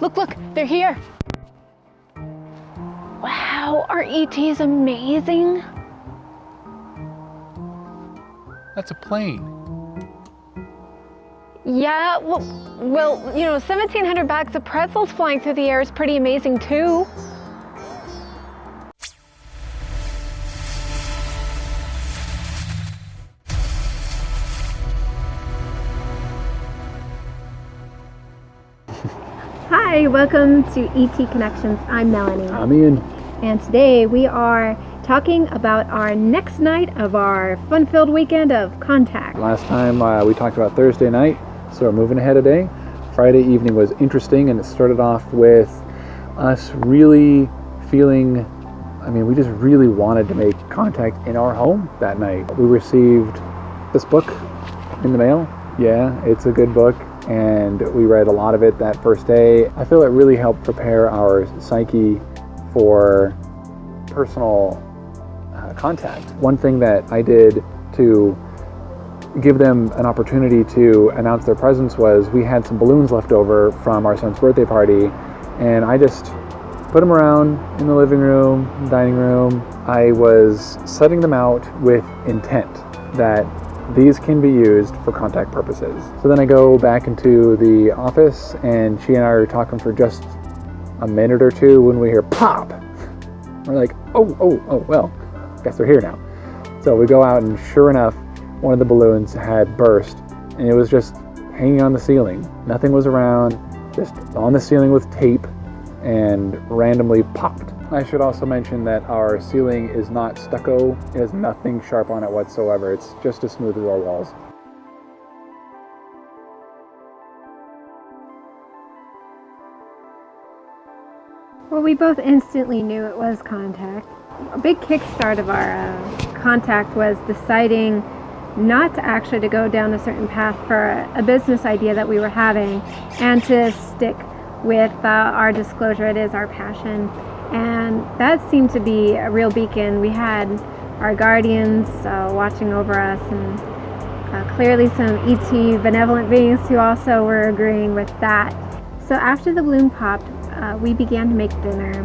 Look, they're here. Wow, our ET is amazing. That's a plane. Yeah, well, 1,700 bags of pretzels flying through the air is pretty amazing too. Hi, welcome to ET Connections. I'm Melanie. I'm Ian. And today we are talking about our next night of our fun-filled weekend of contact. Last time we talked about Thursday night, so we're moving ahead a day. Friday evening was interesting, and it started off with us really feeling, we just really wanted to make contact in our home that night. We received this book in the mail. Yeah, it's a good book, and we read a lot of it that first day. I feel it really helped prepare our psyche for personal contact. One thing that I did to give them an opportunity to announce their presence was we had some balloons left over from our son's birthday party, and I just put them around in the living room, dining room. I was setting them out with intent that these can be used for contact purposes. So then I go back into the office, and she and I are talking for just a minute or two when we hear pop. We're like, oh, well, guess they're here now. So we go out, and sure enough, one of the balloons had burst, and it was just hanging on the ceiling. Nothing was around, just on the ceiling with tape, and randomly popped. I should also mention that our ceiling is not stucco. It has nothing sharp on it whatsoever. It's just as smooth as our walls. Well, we both instantly knew it was contact. A big kickstart of our contact was deciding not to actually to go down a certain path for a business idea that we were having, and to stick with our disclosure. It is our passion, and that seemed to be a real beacon. We had our guardians watching over us, and clearly some ET benevolent beings who also were agreeing with that. So after the balloon popped, we began to make dinner.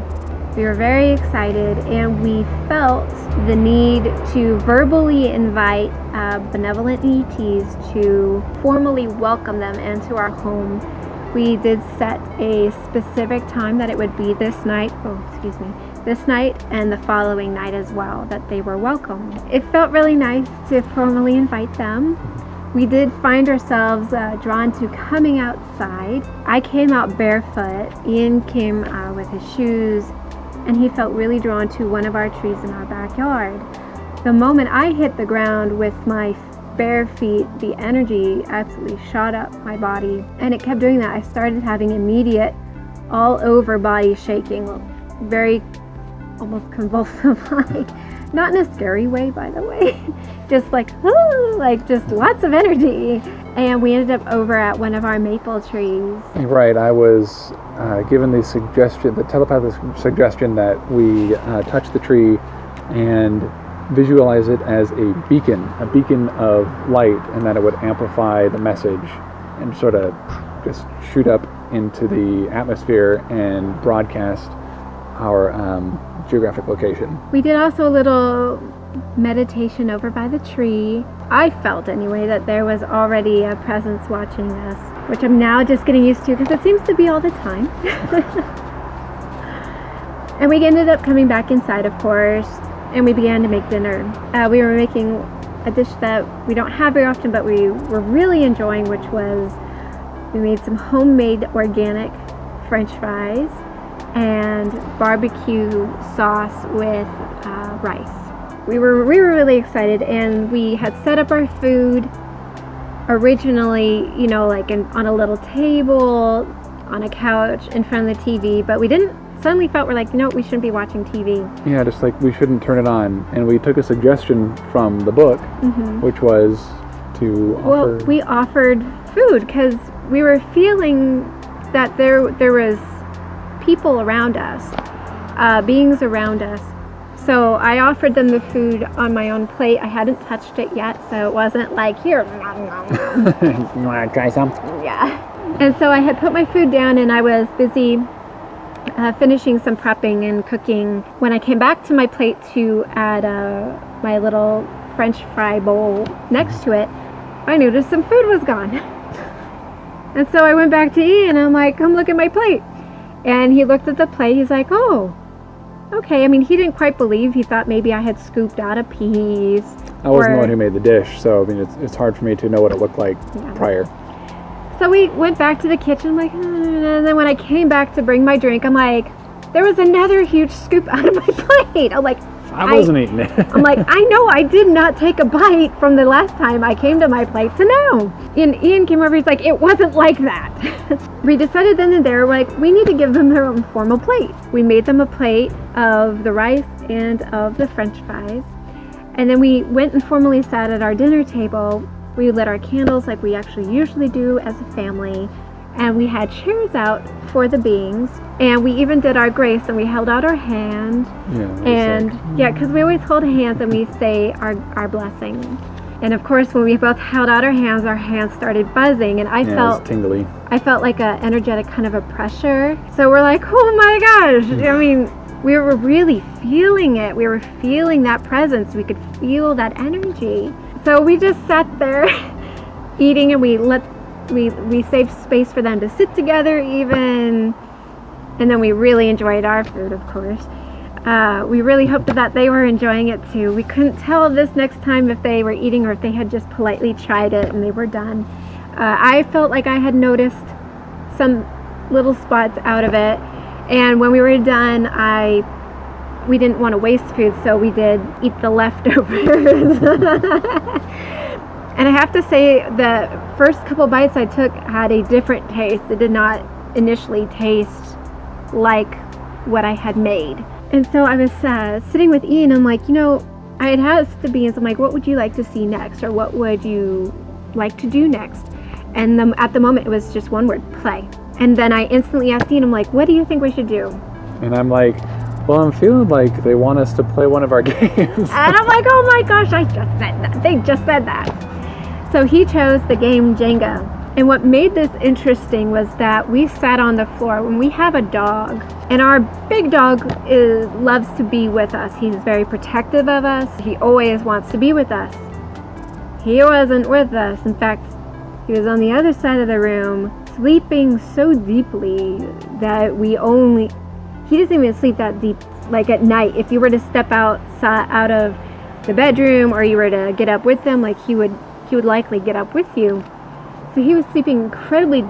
We were very excited, and we felt the need to verbally invite benevolent ETs to formally welcome them into our home. We did set a specific time that it would be this night and the following night as well, that they were welcome. It felt really nice to formally invite them. We did find ourselves drawn to coming outside. I came out barefoot. Ian came with his shoes, and he felt really drawn to one of our trees in our backyard. The moment I hit the ground with my bare feet, the energy absolutely shot up my body, and it kept doing that. I started having immediate all over body shaking, very almost convulsive, like, not in a scary way, by the way, just like just lots of energy. And we ended up over at one of our maple trees. Right, I was given the telepathic suggestion that we touch the tree and visualize it as a beacon of light, and that it would amplify the message and sort of just shoot up into the atmosphere and broadcast our geographic location. We did also a little meditation over by the tree. I felt anyway that there was already a presence watching us, which I'm now just getting used to because it seems to be all the time. And we ended up coming back inside, of course, and we began to make dinner. We were making a dish that we don't have very often, but we were really enjoying, which was we made some homemade organic French fries and barbecue sauce with rice. We were really excited, and we had set up our food originally, on a little table, on a couch in front of the TV, but we suddenly felt we're like, we shouldn't be watching TV. Yeah, just like we shouldn't turn it on. And we took a suggestion from the book, which was to offer... Well, we offered food because we were feeling that there was people around us, beings around us. So I offered them the food on my own plate. I hadn't touched it yet, so it wasn't like, here. You want to try some? Yeah. And so I had put my food down and I was busy finishing some prepping and cooking. When I came back to my plate to add my little French fry bowl next to it, I noticed some food was gone. And so I went back to Ian and I'm like, come look at my plate. And he looked at the plate. He's like, oh, okay. I mean, he didn't quite believe. He thought maybe I had scooped out a piece. I wasn't the one who made the dish, so I mean, it's hard for me to know what it looked like prior. So we went back to the kitchen, I'm like, and then when I came back to bring my drink, I'm like, there was another huge scoop out of my plate. I'm like, I wasn't eating it. I'm like, I know I did not take a bite from the last time I came to my plate to know. And Ian came over, he's like, it wasn't like that. We decided then and there, like, we need to give them their own formal plate. We made them a plate of the rice and of the French fries. And then we went and formally sat at our dinner table. We lit our candles like we actually usually do as a family. And we had chairs out for the beings. And we even did our grace and we held out our hand. Yeah, because we always hold hands and we say our blessing. And of course, when we both held out our hands started buzzing. And I felt tingly. I felt like an energetic kind of a pressure. So we're like, oh my gosh. I mean, we were really feeling it. We were feeling that presence. We could feel that energy. So we just sat there eating and we saved space for them to sit together even. And then we really enjoyed our food, of course. We really hoped that they were enjoying it too. We couldn't tell this next time if they were eating or if they had just politely tried it and they were done. I felt like I had noticed some little spots out of it. And when we were done, we didn't want to waste food, so we did eat the leftovers. And I have to say, the first couple bites I took had a different taste. It did not initially taste like what I had made. And so I was sitting with Ian, I'm like, I had asked the beans, I'm like, what would you like to see next? Or what would you like to do next? And at the moment, it was just one word, play. And then I instantly asked Ian, I'm like, what do you think we should do? And I'm like, well, I'm feeling like they want us to play one of our games. And I'm like, oh my gosh, I just said that. They just said that. So he chose the game Jenga. And what made this interesting was that we sat on the floor. When we have a dog, and our big dog loves to be with us. He's very protective of us. He always wants to be with us. He wasn't with us. In fact, he was on the other side of the room, sleeping so deeply that he doesn't even sleep that deep, like at night. If you were to step out of the bedroom or you were to get up with him, like he would likely get up with you. So he was sleeping incredibly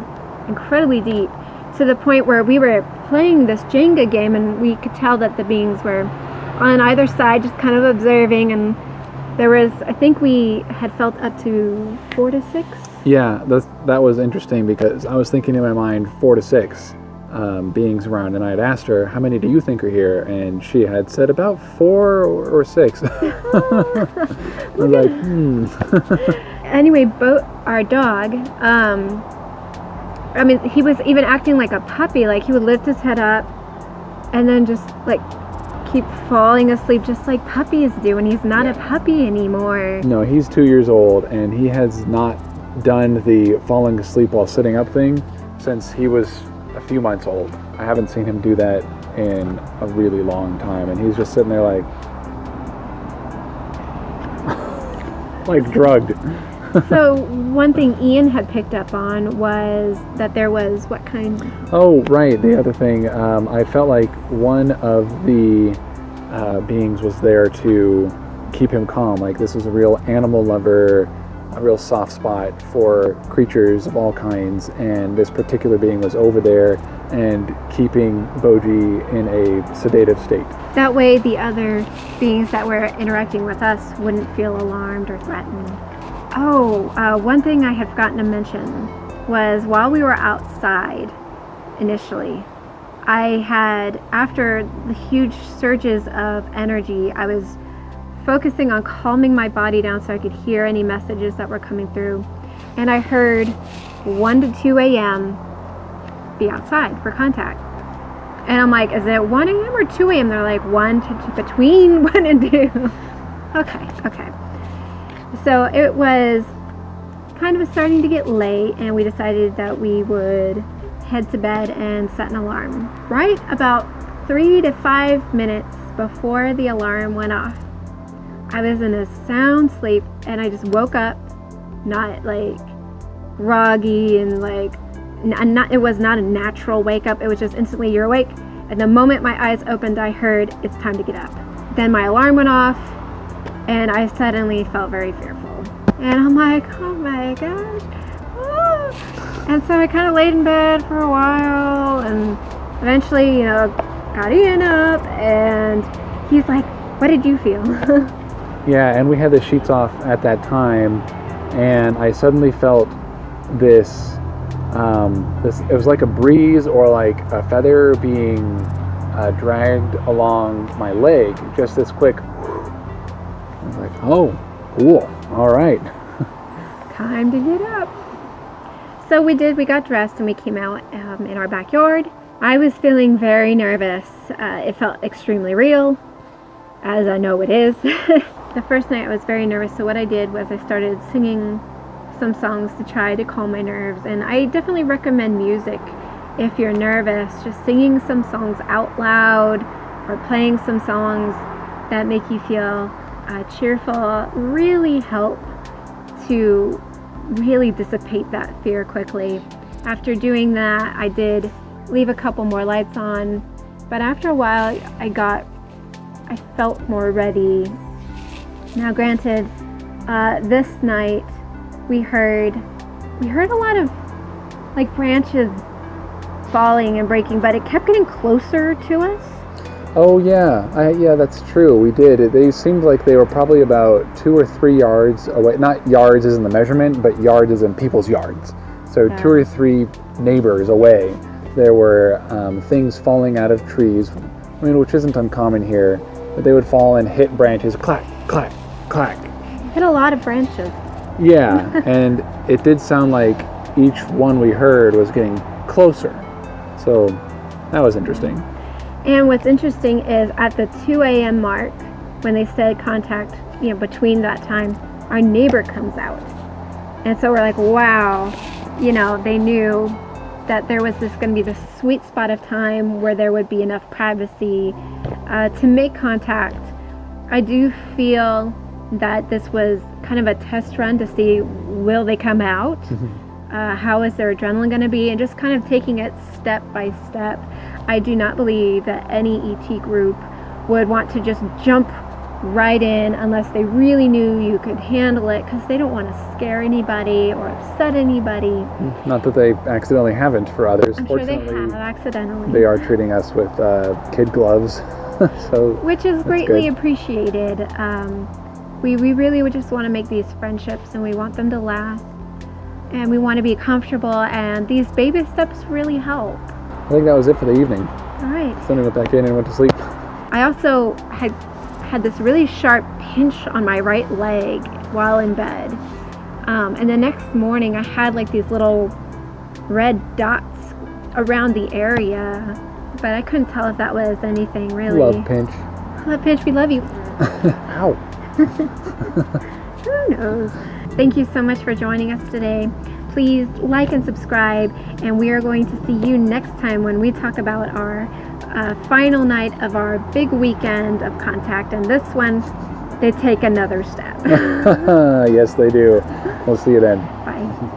deep, to the point where we were playing this Jenga game and we could tell that the beings were on either side just kind of observing, and there was, I think we had felt up to 4 to 6. Yeah, that was interesting because I was thinking in my mind 4 to 6 beings around, and I had asked her, how many do you think are here? And she had said about 4 or 6. I was like, Anyway, our dog, he was even acting like a puppy. Like he would lift his head up and then just like keep falling asleep just like puppies do, and he's not a puppy anymore. No, he's 2 years old and he has not done the falling asleep while sitting up thing since he was a few months old. I haven't seen him do that in a really long time, and he's just sitting there like drugged. So one thing Ian had picked up on was that there was what kind? Oh, right. The other thing, I felt like one of the beings was there to keep him calm. Like this was a real animal lover, a real soft spot for creatures of all kinds, and this particular being was over there and keeping Boji in a sedative state. That way the other beings that were interacting with us wouldn't feel alarmed or threatened. Oh, one thing I had forgotten to mention was while we were outside initially, I had, after the huge surges of energy, I was focusing on calming my body down so I could hear any messages that were coming through. And I heard 1 to 2 a.m. be outside for contact. And I'm like, is it 1 a.m. or 2 a.m.? They're like 1 to 2, between 1 and 2. Okay. So it was kind of starting to get late, and we decided that we would head to bed and set an alarm. Right about 3 to 5 minutes before the alarm went off, I was in a sound sleep, and I just woke up, not like groggy and like, it was not a natural wake up. It was just instantly you're awake. And the moment my eyes opened, I heard it's time to get up. Then my alarm went off, and I suddenly felt very fearful. And I'm like, oh my gosh. Ah. And so I kind of laid in bed for a while, and eventually, got Ian up, and he's like, what did you feel? Yeah, and we had the sheets off at that time, and I suddenly felt this, it was like a breeze or like a feather being dragged along my leg, just this quick. I was like, oh, cool, all right. Time to get up. So we got dressed and we came out in our backyard. I was feeling very nervous. It felt extremely real, as I know it is. The first night I was very nervous, so what I did was I started singing some songs to try to calm my nerves. And I definitely recommend music if you're nervous. Just singing some songs out loud or playing some songs that make you feel cheerful really help to really dissipate that fear quickly. After doing that, I did leave a couple more lights on, but after a while I felt more ready. Now granted, this night we heard a lot of like branches falling and breaking, but it kept getting closer to us. Oh yeah, yeah, that's true. We did. They seemed like they were probably about 2 or 3 yards away. Not yards as in the measurement, but yards as in people's yards. So Yeah. 2 or 3 neighbors away, there were things falling out of trees. I mean, which isn't uncommon here. But they would fall and hit branches, clack, clack, clack. Hit a lot of branches. Yeah, and it did sound like each one we heard was getting closer. So that was interesting. And what's interesting is at the 2 a.m. mark, when they said contact, between that time, our neighbor comes out. And so we're like, wow, they knew that there was going to be this sweet spot of time where there would be enough privacy to make contact. I do feel that this was kind of a test run to see, will they come out? How is their adrenaline going to be? And just kind of taking it step by step. I do not believe that any ET group would want to just jump right in unless they really knew you could handle it, because they don't want to scare anybody or upset anybody. Not that they accidentally haven't for others. I'm sure they Fortunately, have accidentally. they are treating us with kid gloves. So which is that's greatly good. appreciated. We really would just want to make these friendships, and we want them to last, and we want to be comfortable, and these baby steps really help. I think that was it for the evening. All right. Then we went back in and went to sleep. I also had this really sharp pinch on my right leg while in bed. And the next morning I had like these little red dots around the area, but I couldn't tell if that was anything really. Love pinch. Love pinch, we love you. Ow. Who knows? Thank you so much for joining us today. Please like and subscribe, and we are going to see you next time when we talk about our final night of our big weekend of contact. And this one, they take another step. Yes, they do. We'll see you then. Bye.